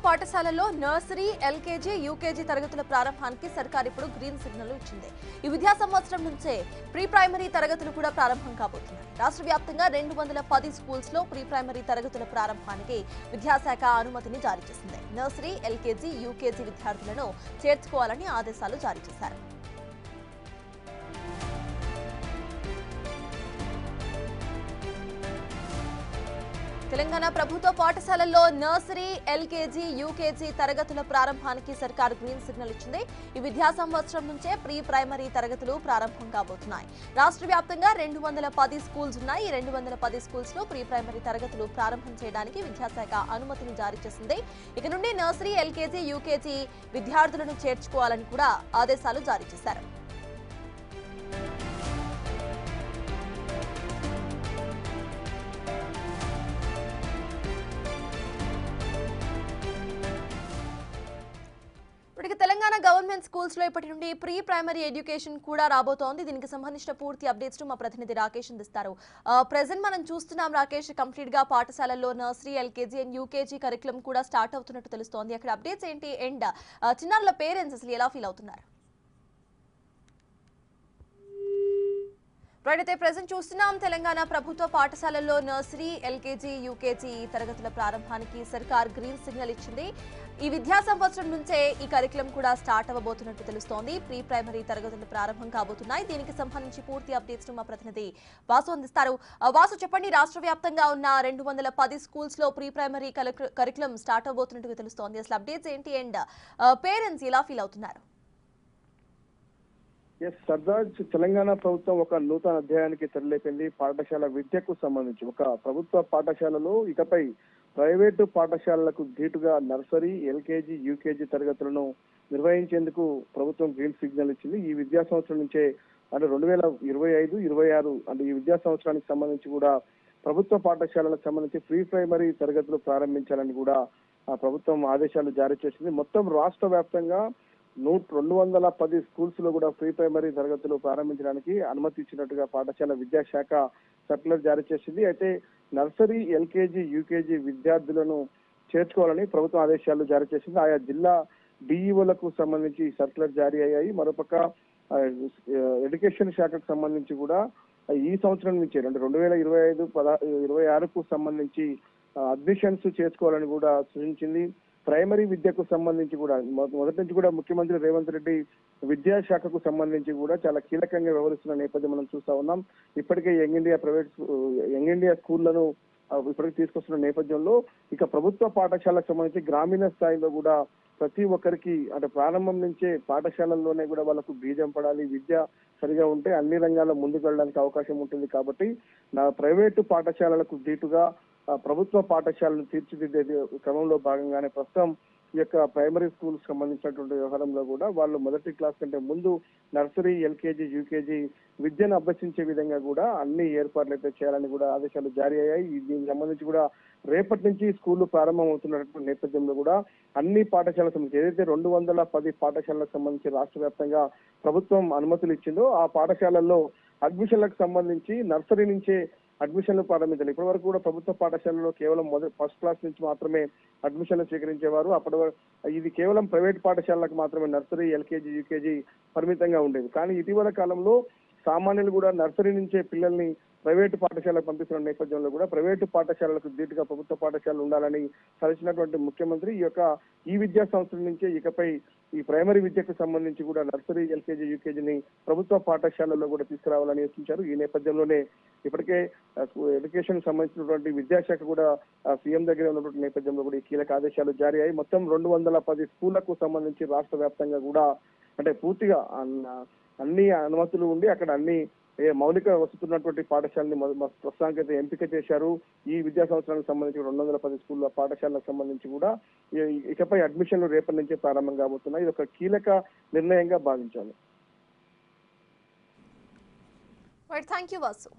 పాఠశాలల్లో nursery, LKG, UKG తరగతుల ప్రారంభానికి సర్కార్ ఇప్పుడు గ్రీన్ సిగ్నల్ ఇచ్చింది. ఈ విద్యా సంవత్సరం నుంచే ప్రీ ప్రైమరీ తరగతులు కూడా ప్రారంభం కాబోతున్నాయి. రాష్ట్ర వ్యాప్తంగా 210 స్కూల్స్ లో ప్రీ ప్రైమరీ తరగతుల ప్రారంభానికి విద్యాశాఖ అనుమతిని జారీ చేసింది. నర్సరీ, ఎల్కేజీ, యూకేజీ విద్యార్థులను చేర్చుకోవాలని ఆదేశాలు జారీ చేశారు. తెలంగాణ ప్రభుత్వ పాఠశాలల్లో నర్సరీ, ఎల్కేజీ, యూకేజీ తరగతుల ప్రారంభానికి సర్కార్ గ్రీన్ సిగ్నల్ ఇచ్చింది. ఈ విద్యా సంవత్సరం నుంచే ప్రీ ప్రైమరీ తరగతులు ప్రారంభం కాబోతున్నాయి. రాష్ట్ర వ్యాప్తంగా 210 స్కూల్స్ ఉన్నాయి. ఈ 210 స్కూల్స్ లో ప్రీ ప్రైమరీ తరగతులు ప్రారంభం చేయడానికి విద్యాశాఖ అనుమతిని జారీ చేసింది. ఇక నుండి నర్సరీ, ఎల్కేజీ, యూకేజీ విద్యార్థులను చేర్చుకోవాలని కూడా ఆదేశాలు జారీ చేశారు. తెలంగాణ గవర్నమెంట్ స్కూల్స్ లో ఇప్పటి నుండి ప్రీ ప్రైమరీ ఎడ్యుకేషన్ కూడా రాబోతోంది. దీనికి సంబంధించిన పూర్తి అప్డేట్స్ మా ప్రతినిధి రాకేష్ అందిస్తారు. ప్రెజెంట్ మనం చూస్తున్నాం రాకేష్, కంప్లీట్ గా పాఠశాలల్లో nursery, LKG and UKG curriculum కూడా స్టార్ట్ అవుతున్నట్టు తెలుస్తోంది. అక్కడ అప్డేట్స్ ఏంటి అండ్ చిన్నారుల పేరెంట్స్ అసలు ఎలా ఫీల్ అవుతున్నారు? అయితే ప్రెజెంట్ చూస్తున్నాం తెలంగాణ ప్రభుత్వ పాఠశాలల్లో నర్సరీ, ఎల్కేజీ, యూకేజీ తరగతుల ప్రారంభానికి సర్కార్ గ్రీన్ సిగ్నల్ ఇచ్చింది. ఈ విద్యా సంవత్సరం నుంచే ఈ కరికులం కూడా స్టార్ట్ అవ్వబోతున్నట్టు తెలుస్తోంది. ప్రీ ప్రైమరీ తరగతులు ప్రారంభం కాబోతున్నాయి. దీనికి సంబంధించి పూర్తి అప్డేట్స్ మా ప్రతినిధి వాసు అందిస్తారు. వాసు, చెప్పండి, రాష్ట్ర వ్యాప్తంగా ఉన్న 210 స్కూల్స్ లో ప్రీ ప్రైమరీ కరికులం స్టార్ట్ అవబోతున్నట్టు తెలుస్తోంది. అసలు అప్డేట్స్ ఏంటి అండ్ పేరెంట్స్ ఎలా ఫీల్ అవుతున్నారు? సర్దార్, తెలంగాణ ప్రభుత్వం ఒక నూతన అధ్యాయానికి తెరలేపింది. పాఠశాల విద్యకు సంబంధించి ఒక ప్రభుత్వ పాఠశాలలో ఇకపై ప్రైవేటు పాఠశాలలకు ధీటుగా నర్సరీ, ఎల్కేజీ, యూకేజీ తరగతులను నిర్వహించేందుకు ప్రభుత్వం గ్రీన్ సిగ్నల్ ఇచ్చింది. ఈ విద్యా సంవత్సరం నుంచే అంటే 2025-26 అంటే ఈ విద్యా సంవత్సరానికి సంబంధించి కూడా ప్రభుత్వ పాఠశాలలకు సంబంధించి ప్రీ ప్రైమరీ తరగతులు ప్రారంభించాలని కూడా ప్రభుత్వం ఆదేశాలు జారీ చేసింది. మొత్తం రాష్ట్ర వ్యాప్తంగా 210 స్కూల్స్ లో కూడా ప్రీ ప్రైమరీ తరగతులు ప్రారంభించడానికి అనుమతి ఇచ్చినట్టుగా పాఠశాల విద్యాశాఖ సర్క్యులర్ జారీ చేసింది. అయితే నర్సరీ, ఎల్కేజీ, యూకేజీ విద్యార్థులను చేర్చుకోవాలని ప్రభుత్వం ఆదేశాలు జారీ చేసింది. ఆయా జిల్లా డిఈఓలకు సంబంధించి సర్క్యులర్ జారీ అయ్యాయి. మరోపక్క ఎడ్యుకేషన్ శాఖకు సంబంధించి కూడా ఈ సంవత్సరం నుంచి అంటే 2025-26కు సంబంధించి అడ్మిషన్స్ చేసుకోవాలని కూడా సూచించింది. ప్రైమరీ విద్యకు సంబంధించి కూడా మొదటి నుంచి కూడా ముఖ్యమంత్రి రేవంత్ రెడ్డి విద్యాశాఖకు సంబంధించి కూడా చాలా కీలకంగా వ్యవహరిస్తున్న నేపథ్యం మనం చూస్తా ఉన్నాం. ఇప్పటికే యంగ్ ఇండియా స్కూళ్లను ఇప్పటికి తీసుకొస్తున్న నేపథ్యంలో ఇక ప్రభుత్వ పాఠశాలకు సంబంధించి గ్రామీణ స్థాయిలో కూడా ప్రతి ఒక్కరికి అంటే ప్రారంభం నుంచే పాఠశాలల్లోనే కూడా వాళ్ళకు బీజం పడాలి, విద్య సరిగా ఉంటే అన్ని రంగాల్లో ముందుకు వెళ్ళడానికి అవకాశం ఉంటుంది. కాబట్టి ప్రైవేటు పాఠశాలలకు ధీటుగా ప్రభుత్వ పాఠశాలను తీర్చిదిద్దే క్రమంలో భాగంగానే ప్రస్తుతం ఈ యొక్క ప్రైమరీ స్కూల్ సంబంధించినటువంటి వ్యవహారంలో కూడా వాళ్ళు మొదటి క్లాస్ కంటే ముందు నర్సరీ, ఎల్కేజీ, యూకేజీ విద్యను అభ్యసించే విధంగా కూడా అన్ని ఏర్పాట్లు అయితే చేయాలని కూడా ఆదేశాలు జారీ అయ్యాయి. దీనికి సంబంధించి కూడా రేపటి నుంచి స్కూళ్లు ప్రారంభం అవుతున్నటువంటి నేపథ్యంలో కూడా అన్ని పాఠశాలకు సంబంధించి ఏదైతే 210 పాఠశాలకు సంబంధించి రాష్ట్ర వ్యాప్తంగా ప్రభుత్వం అనుమతులు ఇచ్చిందో ఆ పాఠశాలల్లో అడ్మిషన్లకు సంబంధించి నర్సరీ నుంచే అడ్మిషన్లు ప్రారంభించాలి. ఇప్పటి వరకు కూడా ప్రభుత్వ పాఠశాలలో కేవలం ఫస్ట్ క్లాస్ నుంచి మాత్రమే అడ్మిషన్లు స్వీకరించేవారు. ఇది కేవలం ప్రైవేట్ పాఠశాలలకు మాత్రమే నర్సరీ, ఎల్కేజీ, యూకేజీ పరిమితంగా ఉండేది. కానీ ఇటీవల కాలంలో సామాన్యులు కూడా నర్సరీ నుంచే పిల్లల్ని ప్రైవేటు పాఠశాలకు పంపిస్తున్న నేపథ్యంలో కూడా ప్రైవేటు పాఠశాలలకు ధీటుగా ప్రభుత్వ పాఠశాలలు ఉండాలని సలహించినటువంటి ముఖ్యమంత్రి ఈ విద్యా సంవత్సరం నుంచే ఇకపై ఈ ప్రైమరీ విద్యకు సంబంధించి కూడా నర్సరీ, ఎల్కేజీ, యూకేజీని ప్రభుత్వ పాఠశాలల్లో కూడా తీసుకురావాలని సూచించారు. ఈ నేపథ్యంలోనే ఇప్పటికే ఎడ్యుకేషన్ సంబంధించినటువంటి విద్యాశాఖ కూడా సీఎం దగ్గర ఉన్నటువంటి నేపథ్యంలో కూడా ఈ కీలక ఆదేశాలు జారీ అయ్యాయి. మొత్తం 210 స్కూళ్లకు సంబంధించి రాష్ట్ర వ్యాప్తంగా కూడా అంటే పూర్తిగా అన్ని అనుమతులు ఉండి అక్కడ అన్ని మౌలిక వస్తున్నటువంటి పాఠశాలని ప్రస్తుతానికి అయితే ఎంపిక చేశారు. ఈ విద్యా సంవత్సరానికి సంబంధించి 210 స్కూళ్ళ పాఠశాలకు సంబంధించి కూడా ఇకపై అడ్మిషన్లు రేపటి నుంచే ప్రారంభం కాబోతున్నాయి. ఇది ఒక కీలక నిర్ణయంగా భావించాలి. Thank you Vasu.